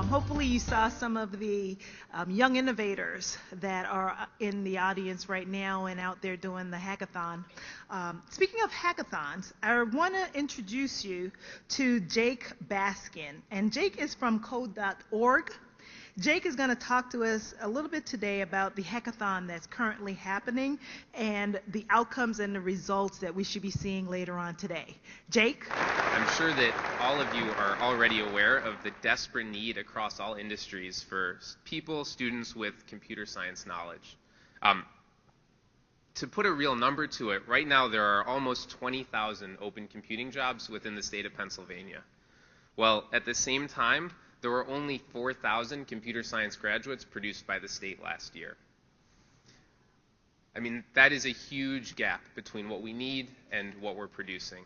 Hopefully you saw some of the young innovators that are in the audience right now and out there doing the hackathon. Speaking of hackathons, I want to introduce you to Jake Baskin. And Jake is from Code.org. Jake is going to talk to us a little bit today about the hackathon that's currently happening and the outcomes and the results that we should be seeing later on today. Jake? I'm sure that all of you are already aware of the desperate need across all industries for people, students with computer science knowledge. To put a real number to it, right now there are almost 20,000 open computing jobs within the state of Pennsylvania. Well, at the same time, there were only 4,000 computer science graduates produced by the state last year. I mean, that is a huge gap between what we need and what we're producing.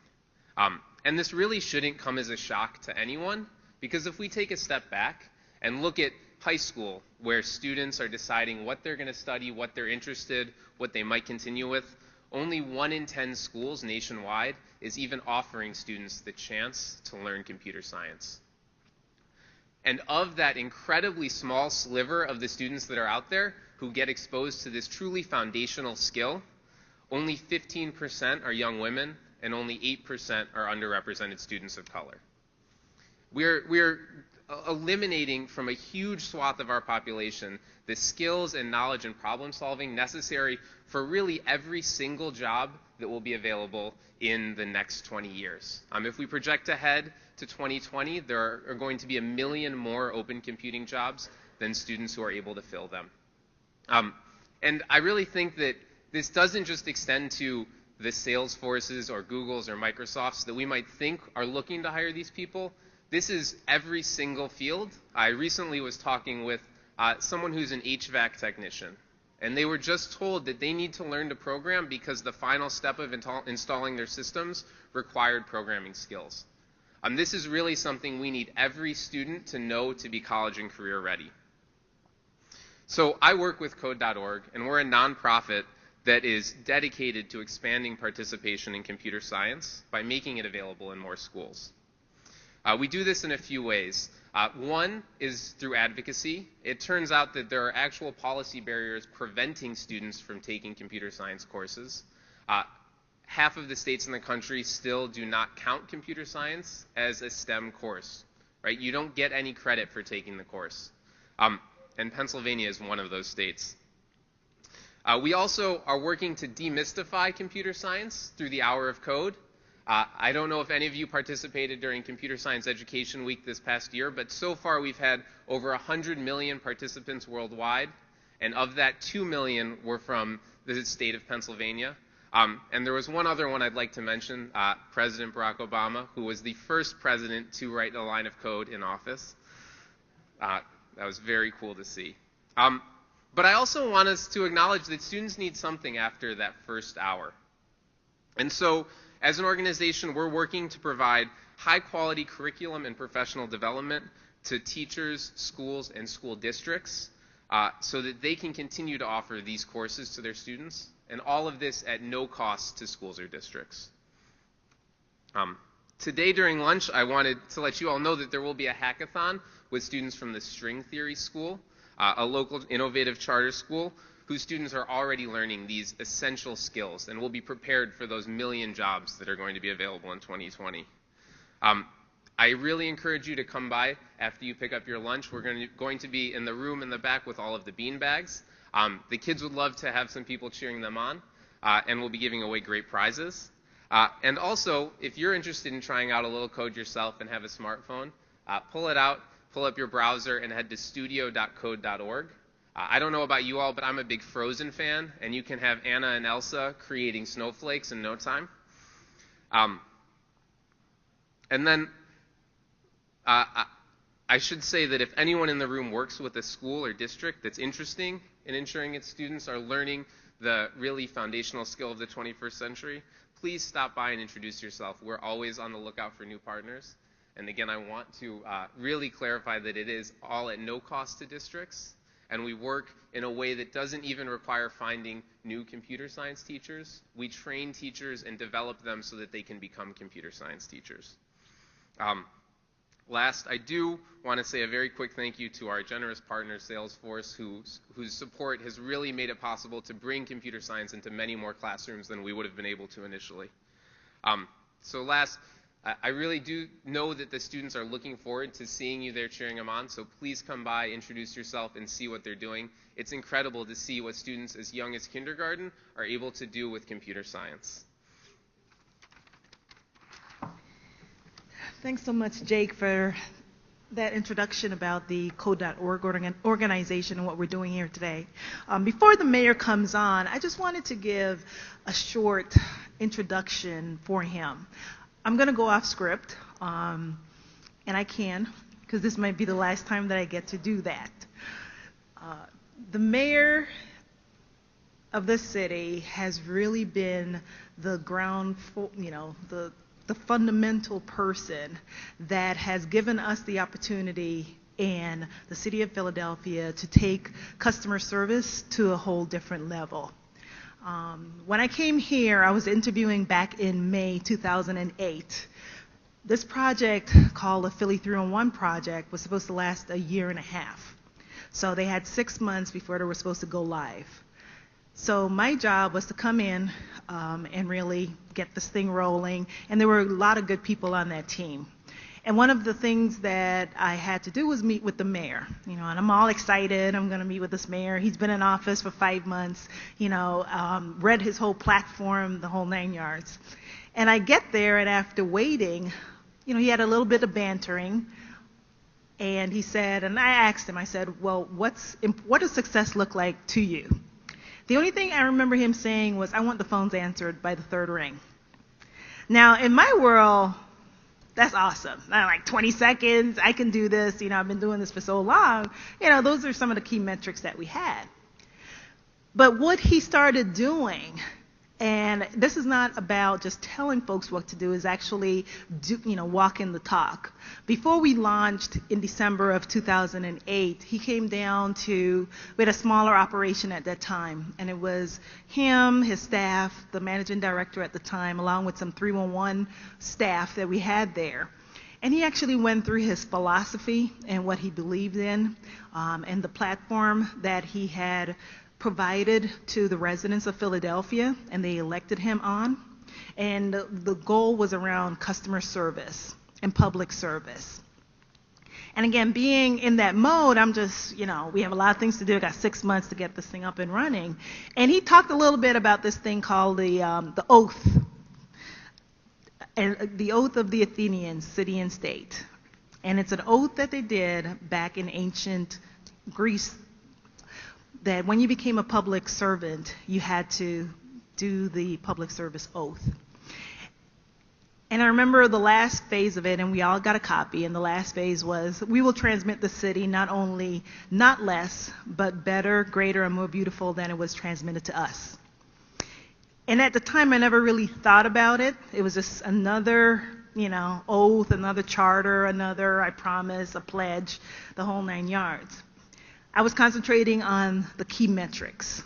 And this really shouldn't come as a shock to anyone, because if we take a step back and look at high school, where students are deciding what they're going to study, what they're interested, what they might continue with, only 1 in 10 schools nationwide is even offering students the chance to learn computer science. And of that incredibly small sliver of the students that are out there who get exposed to this truly foundational skill, only 15% are young women and only 8% are underrepresented students of color. We're eliminating from a huge swath of our population the skills and knowledge and problem solving necessary for really every single job that will be available in the next 20 years. If we project ahead to 2020, there are going to be 1 million more open computing jobs than students who are able to fill them. And I really think that this doesn't just extend to the Salesforces or Googles or Microsofts that we might think are looking to hire these people. This is every single field. I recently was talking with someone who's an HVAC technician, and they were just told that they need to learn to program because the final step of installing their systems required programming skills. This is really something we need every student to know to be college and career ready. So I work with Code.org, and we're a nonprofit that is dedicated to expanding participation in computer science by making it available in more schools. We do this in a few ways. One is through advocacy. It turns out that there are actual policy barriers preventing students from taking computer science courses. Half of the states in the country still do not count computer science as a STEM course, right? You don't get any credit for taking the course. And Pennsylvania is one of those states. We also are working to demystify computer science through the Hour of Code. I don't know if any of you participated during Computer Science Education Week this past year, but so far we've had over 100 million participants worldwide, and of that 2 million were from the state of Pennsylvania. And there was one other one I'd like to mention, President Barack Obama, who was the first president to write a line of code in office. That was very cool to see. But I also want us to acknowledge that students need something after that first hour. And so, as an organization, we're working to provide high-quality curriculum and professional development to teachers, schools, and school districts so that they can continue to offer these courses to their students, and all of this at no cost to schools or districts. Today during lunch, I wanted to let you all know that there will be a hackathon with students from the String Theory School, a local innovative charter school, whose students are already learning these essential skills and will be prepared for those 1 million jobs that are going to be available in 2020. I really encourage you to come by after you pick up your lunch. We're going to be in the room in the back with all of the bean bags. The kids would love to have some people cheering them on, and we'll be giving away great prizes. And also, if you're interested in trying out a little code yourself and have a smartphone, pull it out, pull up your browser, and head to studio.code.org. I don't know about you all, but I'm a big Frozen fan, and you can have Anna and Elsa creating snowflakes in no time. And then I should say that if anyone in the room works with a school or district that's interesting in ensuring its students are learning the really foundational skill of the 21st century, please stop by and introduce yourself. We're always on the lookout for new partners. And again, I want to really clarify that it is all at no cost to districts. And we work in a way that doesn't even require finding new computer science teachers. We train teachers and develop them so that they can become computer science teachers. Last, I do want to say a very quick thank you to our generous partner, Salesforce, whose support has really made it possible to bring computer science into many more classrooms than we would have been able to initially. So last, I really do know that the students are looking forward to seeing you there cheering them on, so please come by, introduce yourself, and see what they're doing. It's incredible to see what students as young as kindergarten are able to do with computer science. Thanks so much, Jake, for that introduction about the Code.org organization and what we're doing here today. Before the mayor comes on, I just wanted to give a short introduction for him. I'm going to go off script, and I can, because this might be the last time that I get to do that. The mayor of this city has really been the the fundamental person that has given us the opportunity in the city of Philadelphia to take customer service to a whole different level. When I came here, I was interviewing back in May 2008. This project, called the Philly 3-in-1 project, was supposed to last a year and a half. So they had 6 months before they were supposed to go live. So my job was to come in and really get this thing rolling, and there were a lot of good people on that team. And one of the things that I had to do was meet with the mayor, and I'm all excited. I'm going to meet with this mayor. He's been in office for 5 months, read his whole platform, the whole 9 yards. And I get there, and after waiting, he had a little bit of bantering. And he said, and I asked him, I said, well, what does success look like to you? The only thing I remember him saying was, I want the phones answered by the 3rd ring. Now, in my world, that's awesome. Like 20 seconds, I can do this. I've been doing this for so long. Those are some of the key metrics that we had. But what he started doing, and this is not about just telling folks what to do, is actually walking the talk. Before we launched in December of 2008, he came down we had a smaller operation at that time, and it was him, his staff, the managing director at the time, along with some 311 staff that we had there. And he actually went through his philosophy and what he believed in, and the platform that he had provided to the residents of Philadelphia, and they elected him on. And the goal was around customer service and public service. And again, being in that mode, I'm just, we have a lot of things to do. I got 6 months to get this thing up and running. And he talked a little bit about this thing called the oath, and the oath of the Athenians, city and state. And it's an oath that they did back in ancient Greece, that when you became a public servant, you had to do the public service oath. And I remember the last phase of it, and we all got a copy, and the last phase was, we will transmit the city not less, but better, greater, and more beautiful than it was transmitted to us. And at the time, I never really thought about it. It was just another, oath, another charter, another I promise, a pledge, the whole 9 yards. I was concentrating on the key metrics.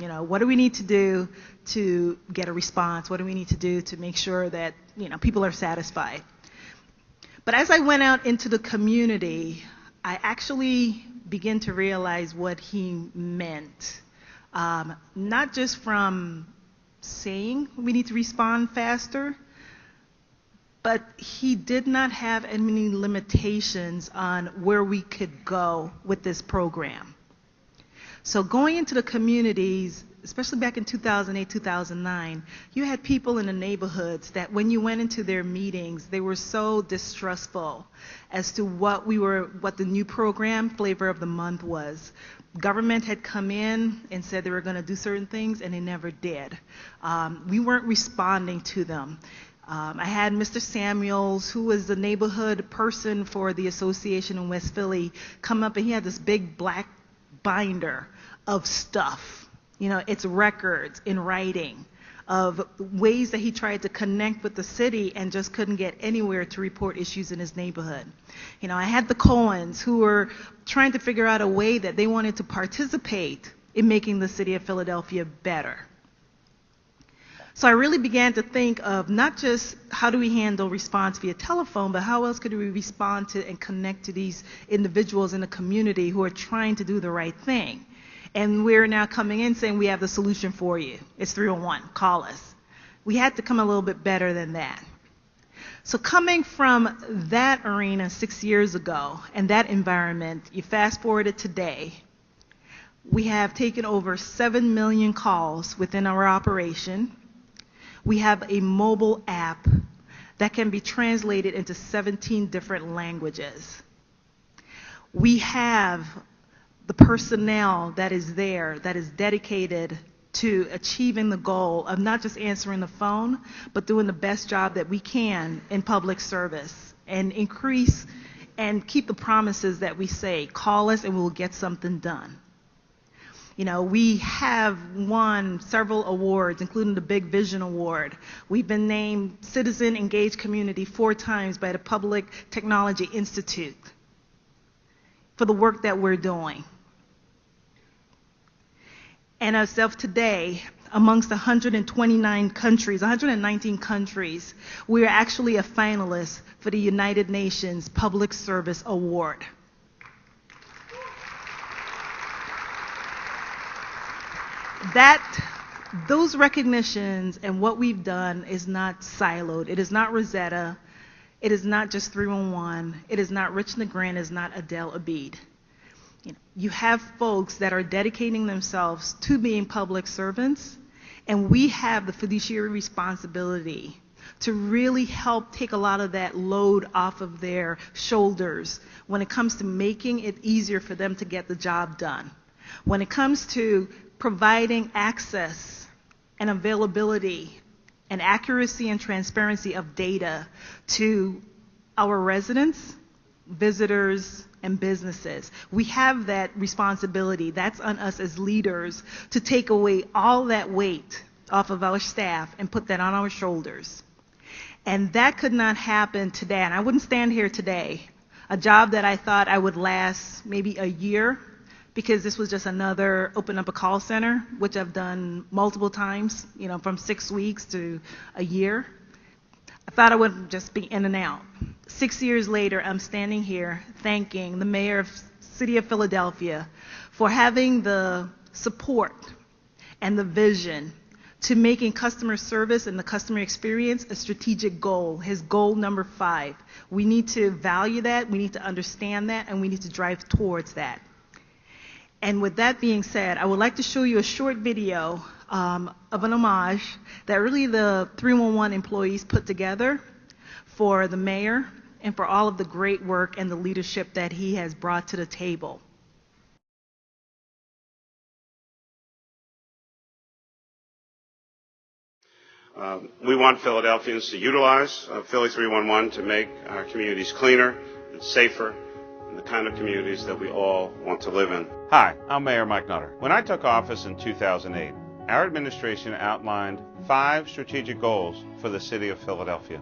What do we need to do to get a response? What do we need to do to make sure that, people are satisfied? But as I went out into the community, I actually began to realize what he meant. Not just from saying we need to respond faster, but he did not have any limitations on where we could go with this program. So going into the communities, especially back in 2008, 2009, you had people in the neighborhoods that when you went into their meetings, they were so distrustful as to what the new program, Flavor of the Month, was. Government had come in and said they were going to do certain things, and they never did. We weren't responding to them. I had Mr. Samuels, who was the neighborhood person for the association in West Philly, come up, and he had this big black binder of stuff. It's records in writing of ways that he tried to connect with the city and just couldn't get anywhere to report issues in his neighborhood. I had the Cohens, who were trying to figure out a way that they wanted to participate in making the city of Philadelphia better. So I really began to think of not just how do we handle response via telephone, but how else could we respond to and connect to these individuals in the community who are trying to do the right thing. And we're now coming in saying we have the solution for you. It's 311. Call us. We had to come a little bit better than that. So coming from that arena 6 years ago and that environment, you fast forward to today, we have taken over 7 million calls within our operation. We have a mobile app that can be translated into 17 different languages. We have the personnel that is there, that is dedicated to achieving the goal of not just answering the phone, but doing the best job that we can in public service and increase and keep the promises that we say. Call us and we'll get something done. You know, we have won several awards, including the Big Vision Award. We've been named Citizen Engaged Community 4 times by the Public Technology Institute for the work that we're doing. And as of today, amongst 119 countries, we are actually a finalist for the United Nations Public Service Award. Those recognitions and what we've done is not siloed. It is not Rosetta. It is not just 311. It is not Rich Legrand. It is not Adele Abid. You have folks that are dedicating themselves to being public servants, and we have the fiduciary responsibility to really help take a lot of that load off of their shoulders when it comes to making it easier for them to get the job done. When it comes to providing access and availability and accuracy and transparency of data to our residents, visitors, and businesses. We have that responsibility. That's on us as leaders to take away all that weight off of our staff and put that on our shoulders. And that could not happen today. And I wouldn't stand here today, a job that I thought I would last maybe a year, because this was just another open up a call center, which I've done multiple times, from 6 weeks to a year. I thought I would just be in and out. 6 years later, I'm standing here thanking the mayor of the city of Philadelphia for having the support and the vision to making customer service and the customer experience a strategic goal, his goal number 5. We need to value that, we need to understand that, and we need to drive towards that. And with that being said, I would like to show you a short video of an homage that really the 311 employees put together for the mayor and for all of the great work and the leadership that he has brought to the table. We want Philadelphians to utilize Philly 311 to make our communities cleaner and safer, and the kind of communities that we all want to live in. Hi, I'm Mayor Mike Nutter. When I took office in 2008, our administration outlined 5 strategic goals for the city of Philadelphia.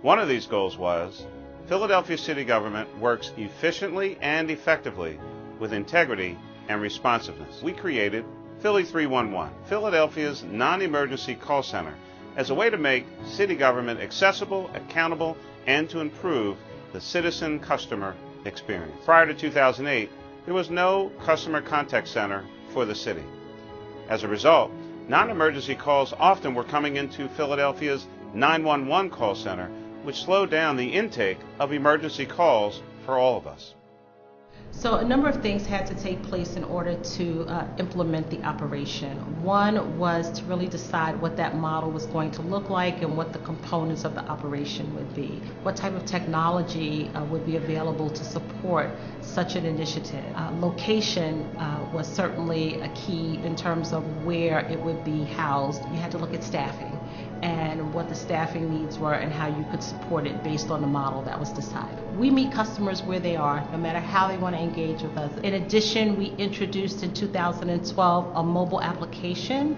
One of these goals was Philadelphia city government works efficiently and effectively with integrity and responsiveness. We created Philly 311, Philadelphia's non-emergency call center, as a way to make city government accessible, accountable, and to improve the citizen customer experience. Prior to 2008, there was no customer contact center for the city. As a result, non-emergency calls often were coming into Philadelphia's 911 call center, which slowed down the intake of emergency calls for all of us. So a number of things had to take place in order to implement the operation. One was to really decide what that model was going to look like and what the components of the operation would be. What type of technology would be available to support such an initiative. Location was certainly a key in terms of where it would be housed. You had to look at staffing. and what the staffing needs were and how you could support it based on the model that was decided. We meet customers where they are, no matter how they want to engage with us. In addition, we introduced in 2012 a mobile application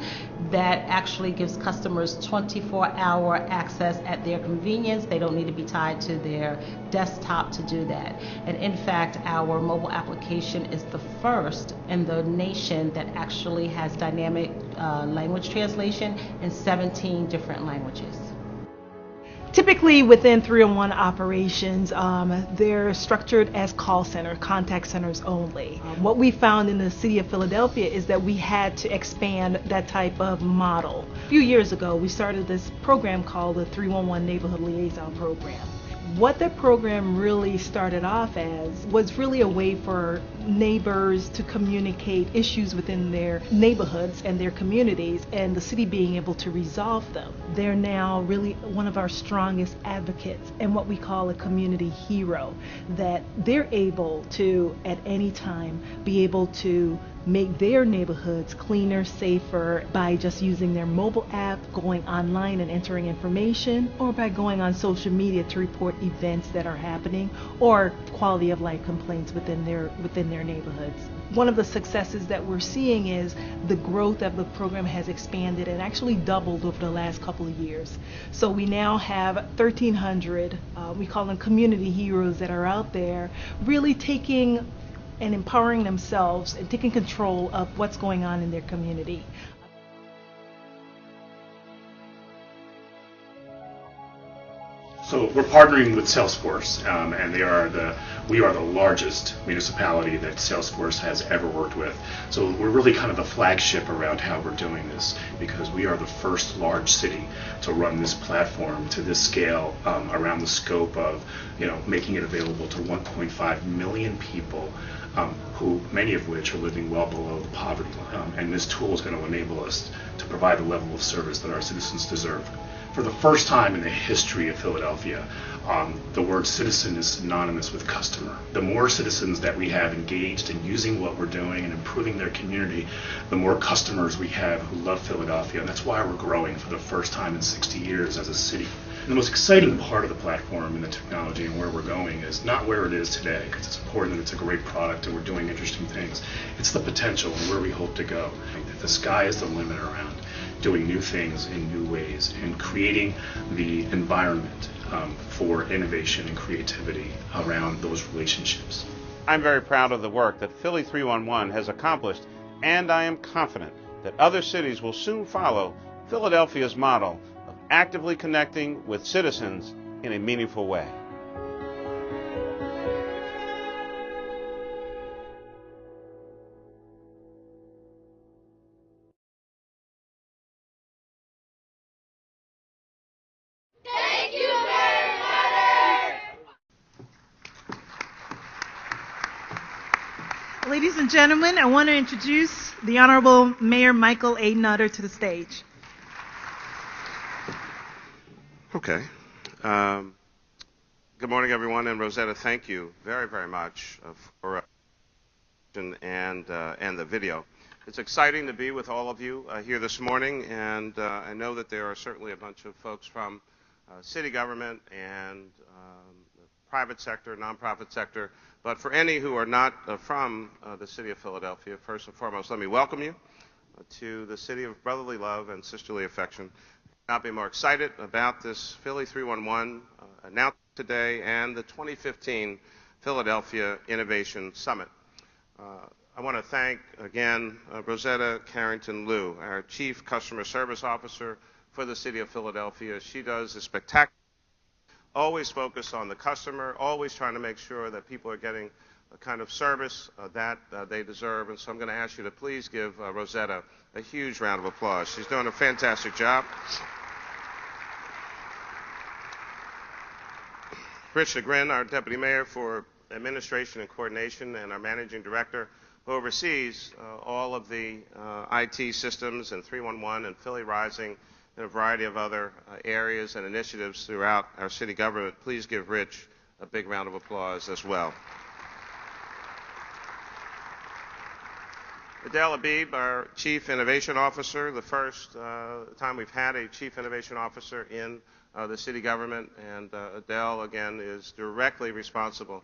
that actually gives customers 24-hour access at their convenience. They don't need to be tied to their desktop to do that. And in fact, our mobile application is the first in the nation that actually has dynamic language translation in 17 different languages. Typically within 301 operations, they're structured as call center, contact centers only. What we found in the city of Philadelphia is that we had to expand that type of model. A few years ago, we started this program called the 311 Neighborhood Liaison Program. What that program really started off as was really a way for neighbors to communicate issues within their neighborhoods and their communities, and the city being able to resolve them. They're now really one of our strongest advocates and what we call a community hero, that they're able to at any time be able to make their neighborhoods cleaner, safer by just using their mobile app, going online and entering information, or by going on social media to report events that are happening or quality of life complaints within their neighborhoods. One of the successes that we're seeing is the growth of the program has expanded and actually doubled over the last couple of years. So we now have 1,300, we call them community heroes, that are out there really taking and empowering themselves and taking control of what's going on in their community. So we're partnering with Salesforce, and we are the largest municipality that Salesforce has ever worked with. So we're really kind of the flagship around how we're doing this, because we are the first large city to run this platform to this scale, around the scope of, making it available to 1.5 million people, who many of which are living well below the poverty line. And this tool is going to enable us to provide the level of service that our citizens deserve. For the first time in the history of Philadelphia, the word citizen is synonymous with customer. The more citizens that we have engaged in using what we're doing and improving their community, the more customers we have who love Philadelphia. And that's why we're growing for the first time in 60 years as a city. And the most exciting part of the platform and the technology and where we're going is not where it is today, because it's important that it's a great product and we're doing interesting things. It's the potential and where we hope to go. The sky is the limit around doing new things in new ways and creating the environment for innovation and creativity around those relationships. I'm very proud of the work that Philly 311 has accomplished, and I am confident that other cities will soon follow Philadelphia's model of actively connecting with citizens in a meaningful way. Ladies and gentlemen, I want to introduce the Honorable Mayor Michael A. Nutter to the stage. Okay. Good morning, everyone. And Rosetta, thank you very, very much for and the video. It's exciting to be with all of you here this morning, and I know that there are certainly a bunch of folks from city government and the private sector, nonprofit sector. But for any who are not from the city of Philadelphia, first and foremost, let me welcome you to the city of brotherly love and sisterly affection. I'll be more excited about this Philly 311 announced today and the 2015 Philadelphia Innovation Summit. I want to thank again Rosetta Carrington-Liu, our Chief Customer Service Officer for the city of Philadelphia. She does a spectacular, always focused on the customer, always trying to make sure that people are getting the kind of service that they deserve. And so I'm going to ask you to please give Rosetta a huge round of applause. She's doing a fantastic job. Rich Negrin, our Deputy Mayor for Administration and Coordination, and our Managing Director, who oversees all of the IT systems and 311 and Philly Rising and a variety of other areas and initiatives throughout our city government. Please give Rich a big round of applause as well. Adele Habib, our Chief Innovation Officer, the first time we've had a Chief Innovation Officer in the city government, and Adele, again, is directly responsible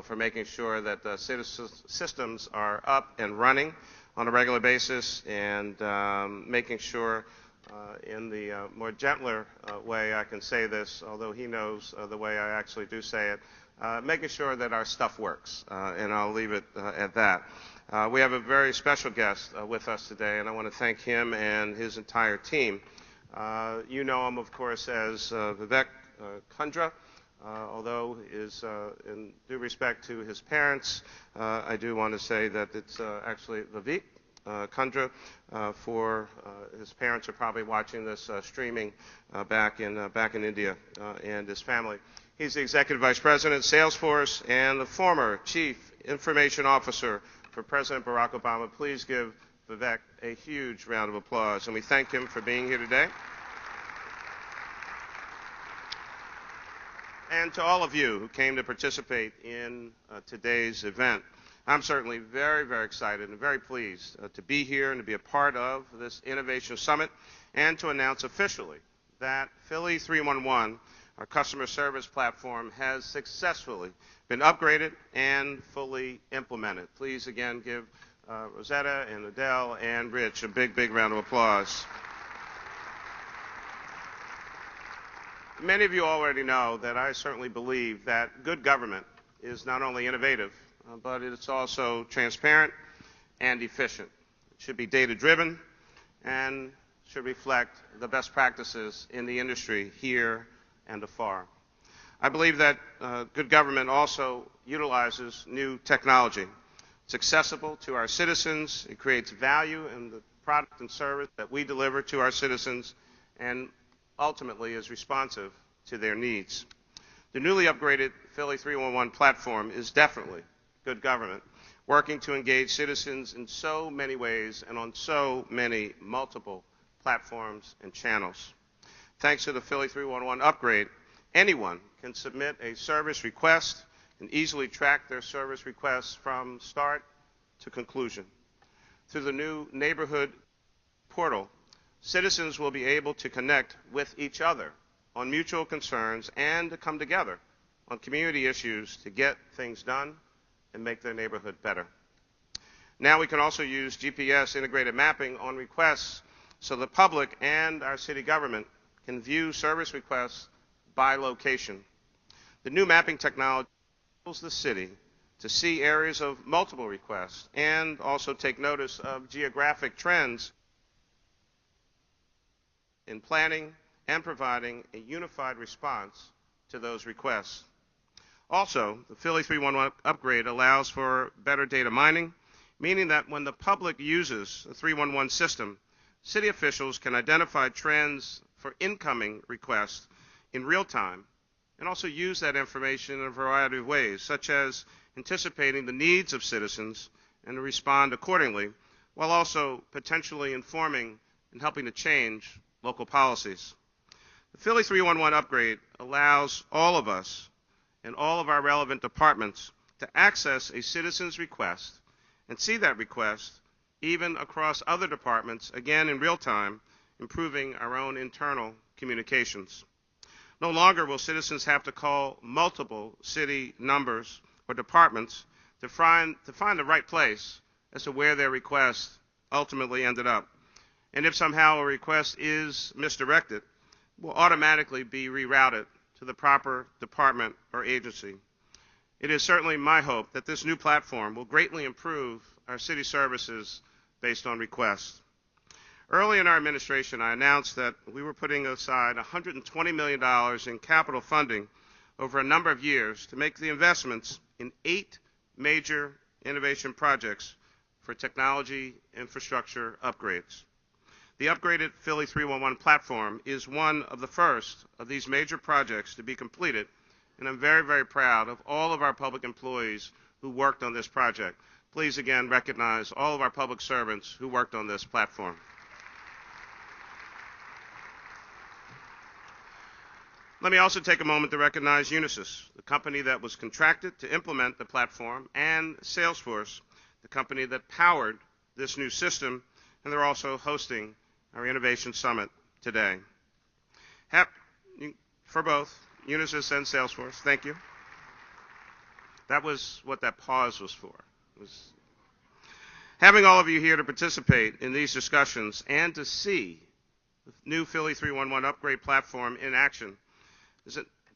for making sure that the systems are up and running on a regular basis, and making sure in the more gentler way I can say this, although he knows the way I actually do say it, making sure that our stuff works, and I'll leave it at that. We have a very special guest with us today, and I want to thank him and his entire team. You know him, of course, as Vivek Kundra, although in due respect to his parents, I do want to say that it's actually Vivek Kundra, for his parents are probably watching this streaming back in India, and his family. He's the Executive Vice President, Salesforce, and the former Chief Information Officer for President Barack Obama. Please give Vivek a huge round of applause, and we thank him for being here today. And to all of you who came to participate in today's event, I'm certainly very, very excited and very pleased to be here and to be a part of this Innovation Summit, and to announce officially that Philly 311, our customer service platform, has successfully been upgraded and fully implemented. Please again give Rosetta and Adele and Rich a big, big round of applause. Many of you already know that I certainly believe that good government is not only innovative, but it's also transparent and efficient. It should be data-driven and should reflect the best practices in the industry here and afar. I believe that good government also utilizes new technology. It's accessible to our citizens. It creates value in the product and service that we deliver to our citizens, and ultimately is responsive to their needs. The newly upgraded Philly 311 platform is definitely good government, working to engage citizens in so many ways and on so many multiple platforms and channels. Thanks to the Philly 311 upgrade, anyone can submit a service request and easily track their service requests from start to conclusion. Through the new neighborhood portal, citizens will be able to connect with each other on mutual concerns and to come together on community issues to get things done and make their neighborhood better. Now we can also use GPS integrated mapping on requests so the public and our city government can view service requests by location. The new mapping technology enables the city to see areas of multiple requests and also take notice of geographic trends in planning and providing a unified response to those requests. Also, the Philly 311 upgrade allows for better data mining, meaning that when the public uses the 311 system, city officials can identify trends for incoming requests in real time and also use that information in a variety of ways, such as anticipating the needs of citizens and to respond accordingly, while also potentially informing and helping to change local policies. The Philly 311 upgrade allows all of us and all of our relevant departments to access a citizen's request and see that request even across other departments, again in real time, improving our own internal communications. No longer will citizens have to call multiple city numbers or departments to find the right place as to where their request ultimately ended up. And if somehow a request is misdirected, it will automatically be rerouted to the proper department or agency. It is certainly my hope that this new platform will greatly improve our city services based on requests. Early in our administration, I announced that we were putting aside $120 million in capital funding over a number of years to make the investments in 8 major innovation projects for technology infrastructure upgrades. The upgraded Philly 311 platform is one of the first of these major projects to be completed, and I'm very, very proud of all of our public employees who worked on this project. Please again recognize all of our public servants who worked on this platform. Let me also take a moment to recognize Unisys, the company that was contracted to implement the platform, and Salesforce, the company that powered this new system, and they're also hosting our Innovation Summit today. For both Unisys and Salesforce, thank you. That was what that pause was for. Having all of you here to participate in these discussions and to see the new Philly 311 upgrade platform in action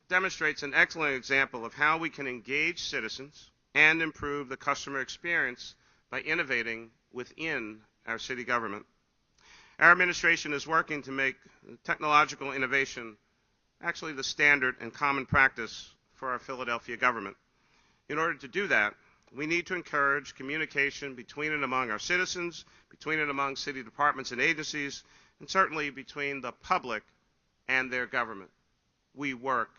demonstrates an excellent example of how we can engage citizens and improve the customer experience by innovating within our city government. Our administration is working to make technological innovation actually the standard and common practice for our Philadelphia government. In order to do that, we need to encourage communication between and among our citizens, between and among city departments and agencies, and certainly between the public and their government. We work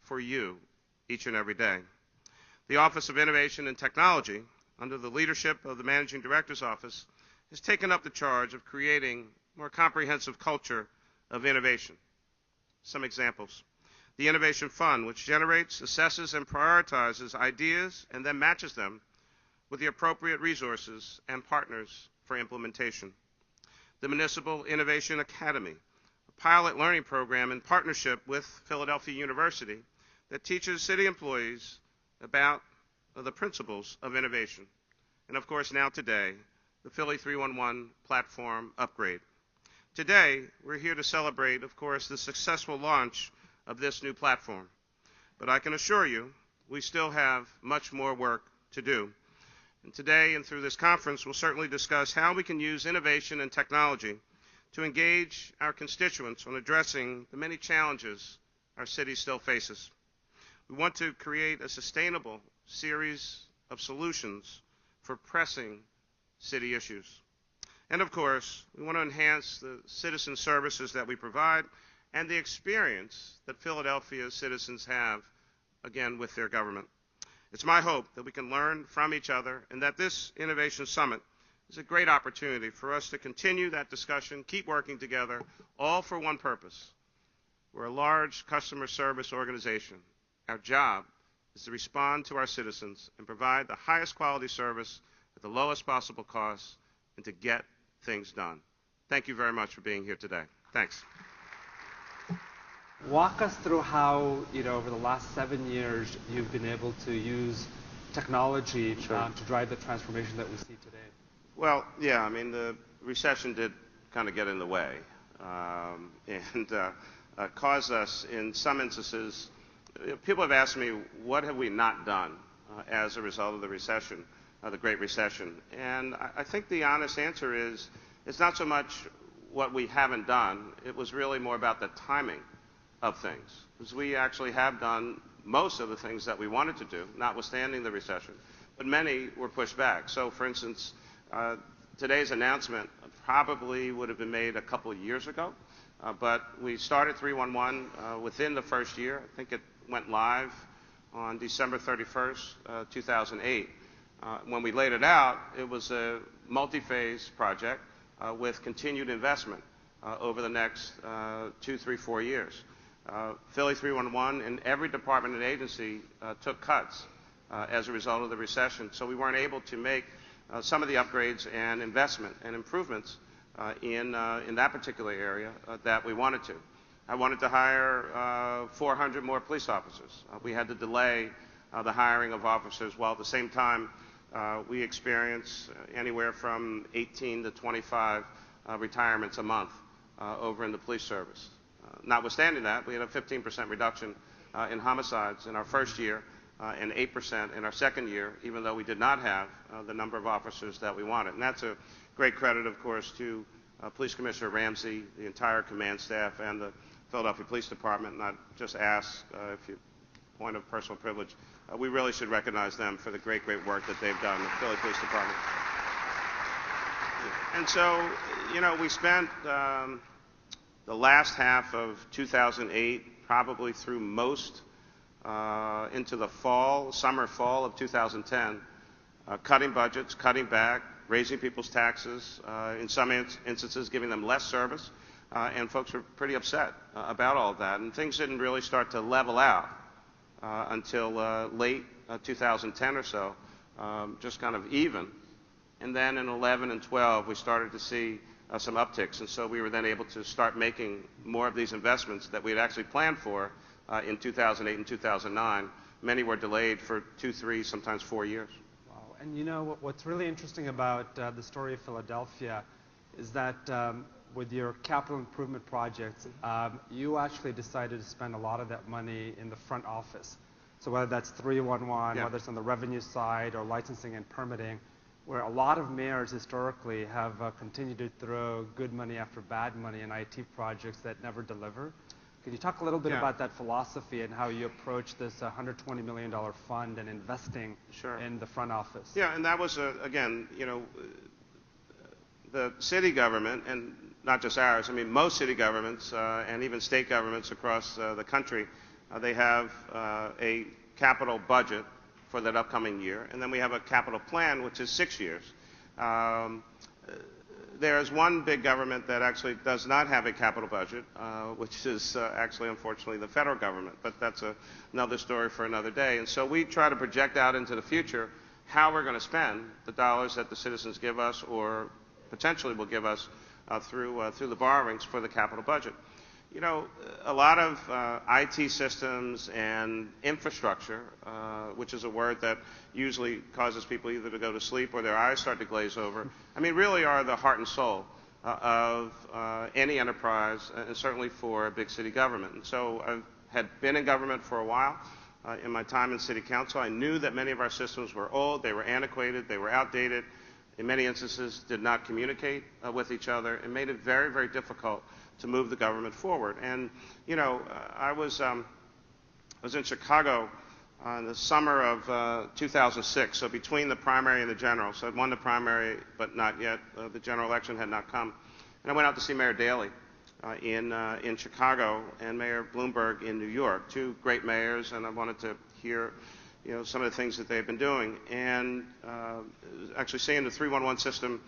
for you each and every day. The Office of Innovation and Technology, under the leadership of the Managing Director's Office, has taken up the charge of creating a more comprehensive culture of innovation. Some examples. The Innovation Fund, which generates, assesses, and prioritizes ideas and then matches them with the appropriate resources and partners for implementation. The Municipal Innovation Academy, a pilot learning program in partnership with Philadelphia University that teaches city employees about the principles of innovation. And of course, now today, the Philly 311 platform upgrade. Today, we're here to celebrate, of course, the successful launch of this new platform. But I can assure you, we still have much more work to do. And today and through this conference, we'll certainly discuss how we can use innovation and technology to engage our constituents on addressing the many challenges our city still faces. We want to create a sustainable series of solutions for pressing city issues. And of course, we want to enhance the citizen services that we provide and the experience that Philadelphia's citizens have, again, with their government. It's my hope that we can learn from each other and that this Innovation Summit is a great opportunity for us to continue that discussion, keep working together, all for one purpose. We're a large customer service organization. Our job is to respond to our citizens and provide the highest quality service at the lowest possible cost and to get things done. Thank you very much for being here today. Thanks. Walk us through how, over the last 7 years, you've been able to use technology to drive the transformation that we see today. Well, yeah, I mean, the recession did kind of get in the way and caused us, in some instances, people have asked me, what have we not done as a result of the recession, the Great Recession? And I think the honest answer is, it's not so much what we haven't done, it was really more about the timing of things. Because we actually have done most of the things that we wanted to do, notwithstanding the recession, but many were pushed back. So, for instance, today's announcement probably would have been made a couple of years ago, but we started 311 within the first year. I think it went live on December 31st, 2008. When we laid it out, it was a multi-phase project with continued investment over the next 2, 3, 4 years. Philly 311 and every department and agency took cuts as a result of the recession, so we weren't able to make some of the upgrades and investment and improvements in that particular area that we wanted to. I wanted to hire 400 more police officers. We had to delay the hiring of officers, while at the same time we experienced anywhere from 18 to 25 retirements a month over in the police service. Notwithstanding that, we had a 15% reduction in homicides in our first year and 8% in our second year, even though we did not have the number of officers that we wanted. And that's a great credit, of course, to Police Commissioner Ramsey, the entire command staff, and the Philadelphia Police Department. And I just ask, if you point of personal privilege, we really should recognize them for the great, great work that they've done, the Philly Police Department. And so, we spent the last half of 2008, probably through most into the summer, fall of 2010, cutting budgets, cutting back, raising people's taxes, in some instances giving them less service, and folks were pretty upset about all of that. And things didn't really start to level out until late 2010 or so, just kind of even And then in 11 and 12, we started to see some upticks. And so we were then able to start making more of these investments that we had actually planned for in 2008 and 2009. Many were delayed for 2, 3, sometimes 4 years. Wow. And you know, what's really interesting about the story of Philadelphia is that with your capital improvement projects, you actually decided to spend a lot of that money in the front office. So whether that's 311, whether it's on the revenue side or licensing and permitting, where a lot of mayors historically have continued to throw good money after bad money in IT projects that never deliver. Could you talk a little bit about that philosophy and how you approach this $120 million fund and investing in the front office? Yeah, and that was, again, you know, the city government, and not just ours, I mean most city governments and even state governments across the country, they have a capital budget for that upcoming year, and then we have a capital plan, which is 6 years. There is one big government that actually does not have a capital budget, which is actually, unfortunately, the federal government, but that's another story for another day. And so we try to project out into the future how we're going to spend the dollars that the citizens give us or potentially will give us through the borrowings for the capital budget. You know, a lot of IT systems and infrastructure, which is a word that usually causes people either to go to sleep or their eyes start to glaze over, I mean, really are the heart and soul of any enterprise, and certainly for a big city government. And so I had been in government for a while. In my time in city council, I knew that many of our systems were old, they were antiquated, they were outdated, in many instances did not communicate with each other, and made it very, very difficult to move the government forward. And, you know, I was in Chicago in the summer of 2006, so between the primary and the general. So I'd won the primary, but not yet. The general election had not come. And I went out to see Mayor Daley in Chicago and Mayor Bloomberg in New York, two great mayors, and I wanted to hear, you know, some of the things that they've been doing. And actually seeing the 311 system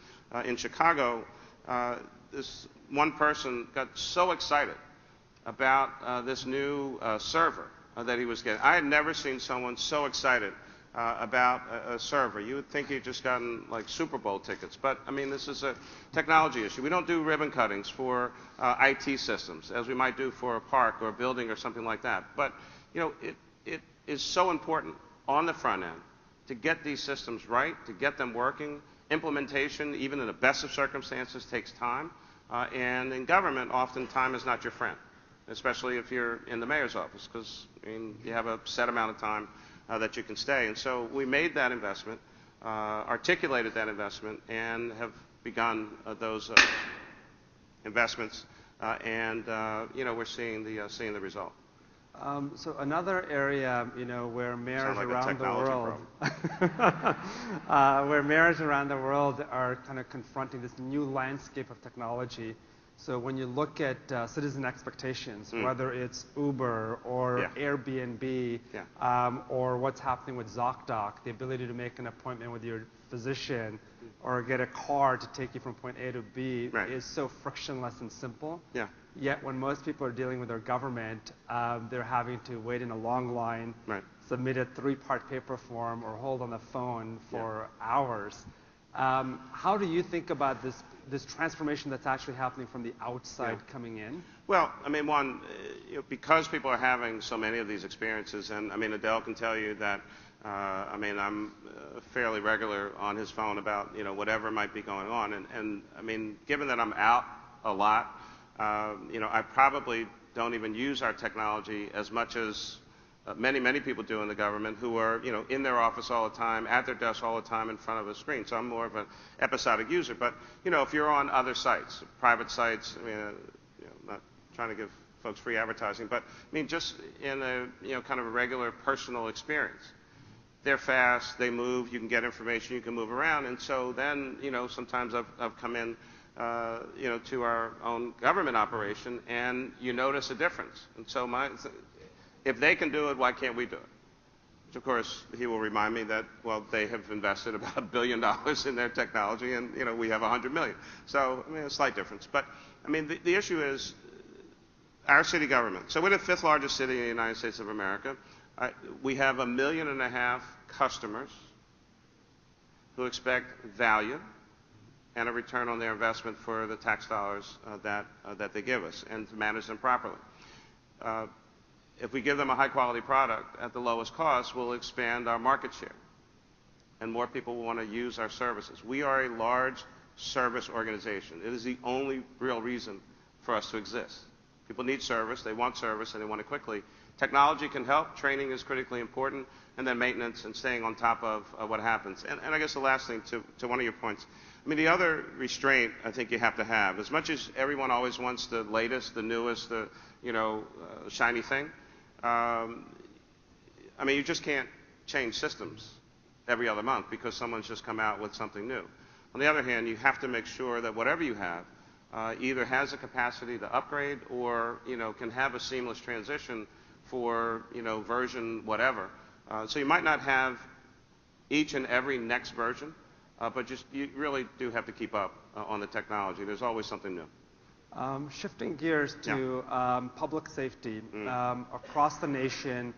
in Chicago, this one person got so excited about this new server that he was getting. I had never seen someone so excited about a server. You would think he'd just gotten like Super Bowl tickets, but I mean, this is a technology issue. We don't do ribbon cuttings for IT systems as we might do for a park or a building or something like that. But you know, it is so important on the front end to get these systems right, to get them working. Implementation, even in the best of circumstances, takes time. And in government, often time is not your friend, especially if you're in the mayor's office, because I mean, you have a set amount of time that you can stay. And so we made that investment, articulated that investment, and have begun those investments. And you know, we're seeing the result. So another area, you know, where mayors like around the world, where mayors around the world are kind of confronting this new landscape of technology. So when you look at citizen expectations, whether it's Uber or Airbnb, or what's happening with ZocDoc, the ability to make an appointment with your physician or get a car to take you from point A to B is so frictionless and simple. Yet when most people are dealing with their government, they're having to wait in a long line, submit a 3-part paper form, or hold on the phone for hours. How do you think about this transformation that's actually happening from the outside coming in? Well, I mean, one, you know, because people are having so many of these experiences, and I mean, Adele can tell you that, I mean, I'm fairly regular on his phone about, you know, whatever might be going on. And I mean, given that I'm out a lot, you know, I probably don't even use our technology as much as many people do in the government who are, you know, in their office all the time, at their desk all the time in front of a screen. So I'm more of an episodic user. But, you know, if you're on other sites, private sites, I mean, you know, not trying to give folks free advertising, but I mean, just in a, you know, kind of a regular personal experience. They're fast, they move, you can get information, you can move around. And so then, you know, sometimes I've come in, you know, to our own government operation, and you notice a difference. And so if they can do it, why can't we do it? Which, of course, he will remind me that, well, they have invested about $1 billion in their technology, and, you know, we have $100 million. So, I mean, a slight difference. But, I mean, the issue is our city government. So we're the 5th largest city in the United States of America. We have 1.5 million customers. who expect value and a return on their investment for the tax dollars that they give us, and to manage them properly. If we give them a high-quality product at the lowest cost, we'll expand our market share, and more people will want to use our services. We are a large service organization. It is the only real reason for us to exist. People need service, they want service, and they want it quickly. Technology can help, training is critically important, and then maintenance and staying on top of what happens. And I guess the last thing to one of your points, I mean, the other restraint I think you have to have, as much as everyone always wants the latest, the newest, the shiny thing, I mean, you just can't change systems every other month because someone's just come out with something new. On the other hand, you have to make sure that whatever you have either has the capacity to upgrade or can have a seamless transition for version whatever. So you might not have each and every next version, but you really do have to keep up on the technology. There's always something new. Shifting gears to public safety. Across the nation,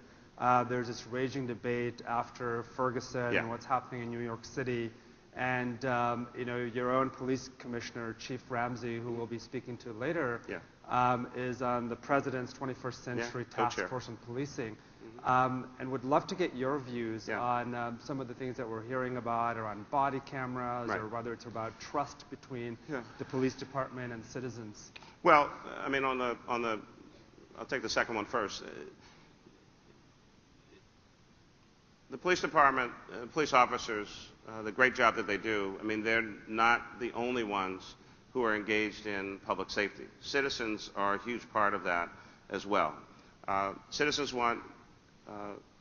there's this raging debate after Ferguson and what's happening in New York City. And your own police commissioner, Chief Ramsey, who we'll be speaking to later, is on the President's 21st Century Task Force on Policing. And would love to get your views on some of the things that we're hearing about around body cameras, or whether it's about trust between the police department and citizens. Well, I mean, I'll take the second one first. The police department, police officers, the great job that they do, I mean, they're not the only ones who are engaged in public safety. Citizens are a huge part of that as well. Citizens want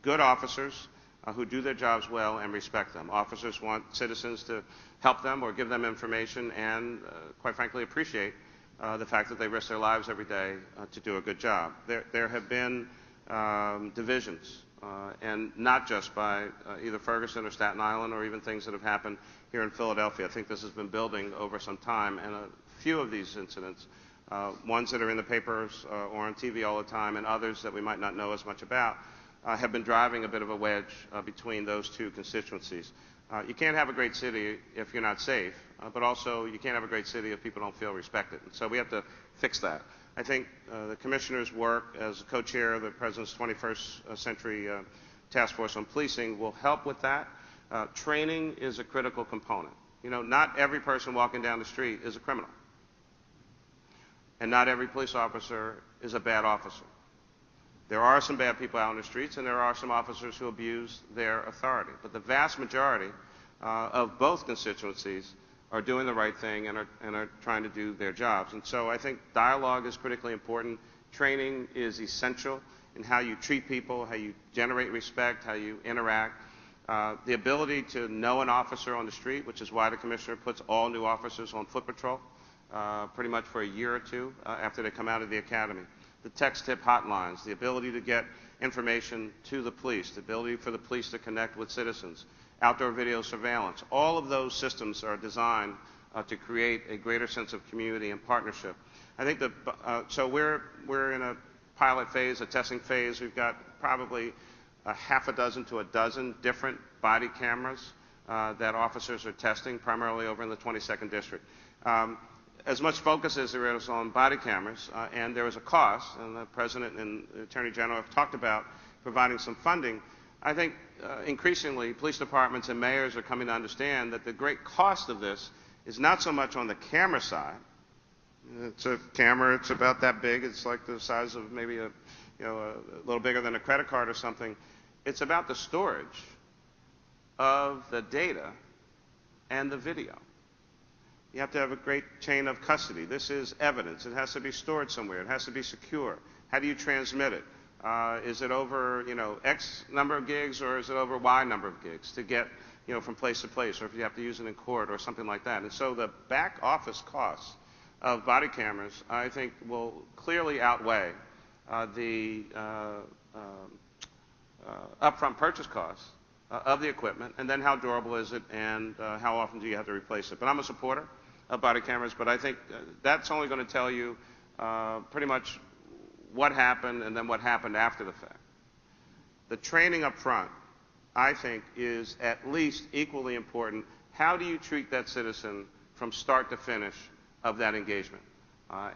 good officers who do their jobs well and respect them. Officers want citizens to help them or give them information and, quite frankly, appreciate the fact that they risk their lives every day to do a good job. There have been divisions, and not just by either Ferguson or Staten Island or even things that have happened here in Philadelphia. I think this has been building over some time, and a few of these incidents, ones that are in the papers or on TV all the time, and others that we might not know as much about, have been driving a bit of a wedge between those two constituencies. You can't have a great city if you're not safe, but also you can't have a great city if people don't feel respected. And so we have to fix that. I think the Commissioner's work as co-chair of the President's 21st Century Task Force on Policing will help with that. Training is a critical component. Not every person walking down the street is a criminal. And not every police officer is a bad officer. There are some bad people out in the streets, and there are some officers who abuse their authority. But the vast majority of both constituencies are doing the right thing and are trying to do their jobs. And so I think dialogue is critically important. Training is essential in how you treat people, how you generate respect, how you interact. The ability to know an officer on the street, which is why the Commissioner puts all new officers on foot patrol pretty much for a year or two after they come out of the academy. The text tip hotlines, the ability to get information to the police, the ability for the police to connect with citizens, outdoor video surveillance. All of those systems are designed to create a greater sense of community and partnership. I think that, so we're in a pilot phase, a testing phase. We've got probably a half a dozen to a dozen different body cameras that officers are testing, primarily over in the 22nd District. As much focus as there is on body cameras, and there is a cost, and the President and the Attorney General have talked about providing some funding, I think increasingly police departments and mayors are coming to understand that the great cost of this is not so much on the camera side. It's a camera, it's about that big, it's like the size of maybe a little bigger than a credit card or something. It's about the storage of the data and the video. You have to have a great chain of custody. This is evidence. It has to be stored somewhere. It has to be secure. How do you transmit it? Is it over, X number of gigs, or is it over Y number of gigs to get, from place to place, or if you have to use it in court or something like that? And so the back office costs of body cameras, I think, will clearly outweigh the upfront purchase costs of the equipment, and then how durable is it, and how often do you have to replace it. But I'm a supporter of body cameras, but I think that's only going to tell you pretty much what happened and then what happened after the fact. The training up front, I think, is at least equally important how do you treat that citizen from start to finish of that engagement?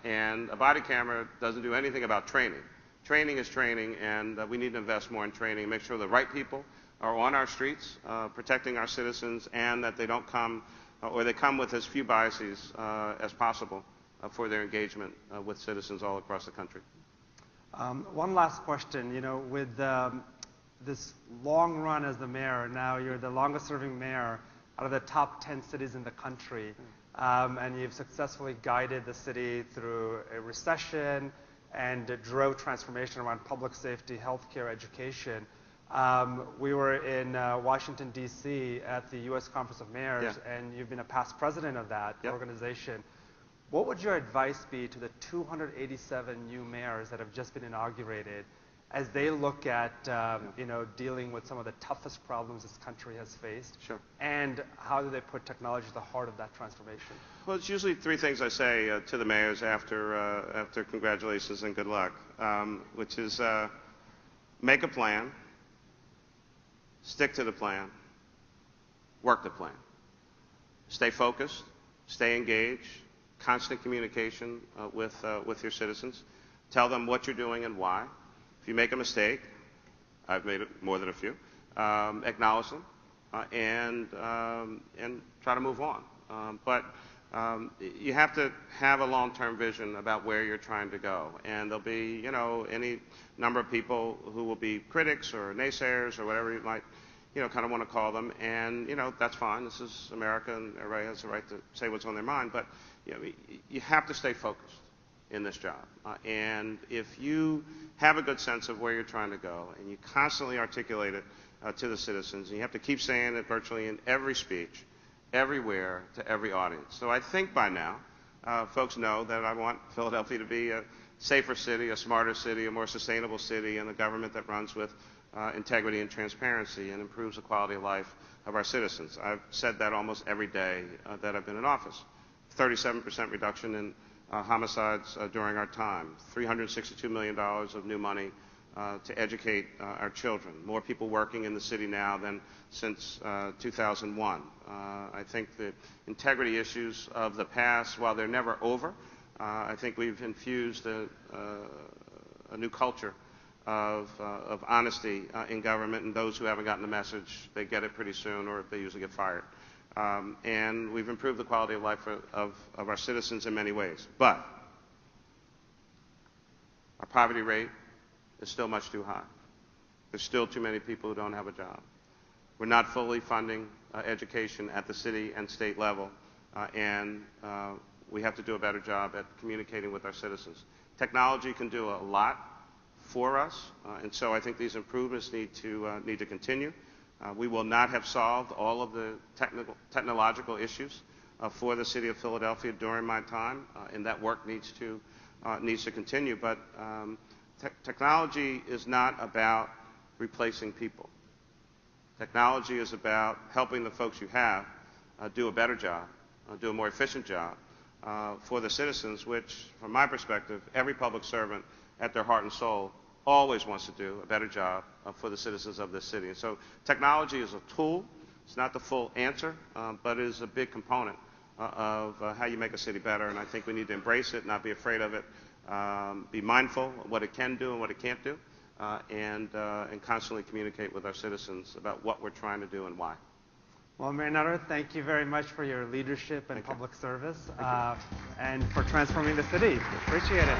And a body camera doesn't do anything about training. Training is training, and we need to invest more in training, make sure the right people are on our streets protecting our citizens, and that they don't come, or they come with as few biases as possible for their engagement with citizens all across the country. One last question. You know, with this long run as the mayor, now you're the longest serving mayor out of the top 10 cities in the country. And you've successfully guided the city through a recession and drove transformation around public safety, healthcare, education. We were in Washington, D.C. at the U.S. Conference of Mayors, and you've been a past president of that organization. What would your advice be to the 287 new mayors that have just been inaugurated as they look at you know, dealing with some of the toughest problems this country has faced? Sure. And how do they put technology at the heart of that transformation? Well, it's usually three things I say to the mayors after congratulations and good luck, which is make a plan, stick to the plan, work the plan. Stay focused, stay engaged, constant communication with your citizens. Tell them what you're doing and why. If you make a mistake, I've made it more than a few, acknowledge them and try to move on. But you have to have a long-term vision about where you're trying to go. And there'll be, you know, any number of people who will be critics or naysayers or whatever you might, you know, kind of want to call them. And, you know, that's fine. This is America, and everybody has the right to say what's on their mind. But, you know, you have to stay focused in this job. And if you have a good sense of where you're trying to go, and you constantly articulate it to the citizens, and you have to keep saying it virtually in every speech, everywhere, to every audience. So I think by now, folks know that I want Philadelphia to be a safer city, a smarter city, a more sustainable city, and a government that runs with integrity and transparency and improves the quality of life of our citizens. I've said that almost every day that I've been in office. 37% reduction in homicides during our time, $362 million of new money to educate our children, more people working in the city now than since 2001. I think the integrity issues of the past, while they're never over, I think we've infused a new culture of honesty in government, and those who haven't gotten the message, they get it pretty soon, or they usually get fired. And we've improved the quality of life of our citizens in many ways. But our poverty rate is still much too high. There's still too many people who don't have a job. We're not fully funding education at the city and state level, and we have to do a better job at communicating with our citizens. Technology can do a lot for us, and so I think these improvements need to continue. We will not have solved all of the technological issues for the city of Philadelphia during my time, and that work needs to continue. But technology is not about replacing people. Technology is about helping the folks you have do a better job, do a more efficient job for the citizens, which, from my perspective, every public servant at their heart and soul always wants to do a better job for the citizens of this city. And so technology is a tool. It's not the full answer, but it is a big component of how you make a city better. And I think we need to embrace it, not be afraid of it, be mindful of what it can do and what it can't do, and constantly communicate with our citizens about what we're trying to do and why. Well, Mayor Nutter, thank you very much for your leadership and public service and for transforming the city. Appreciate it.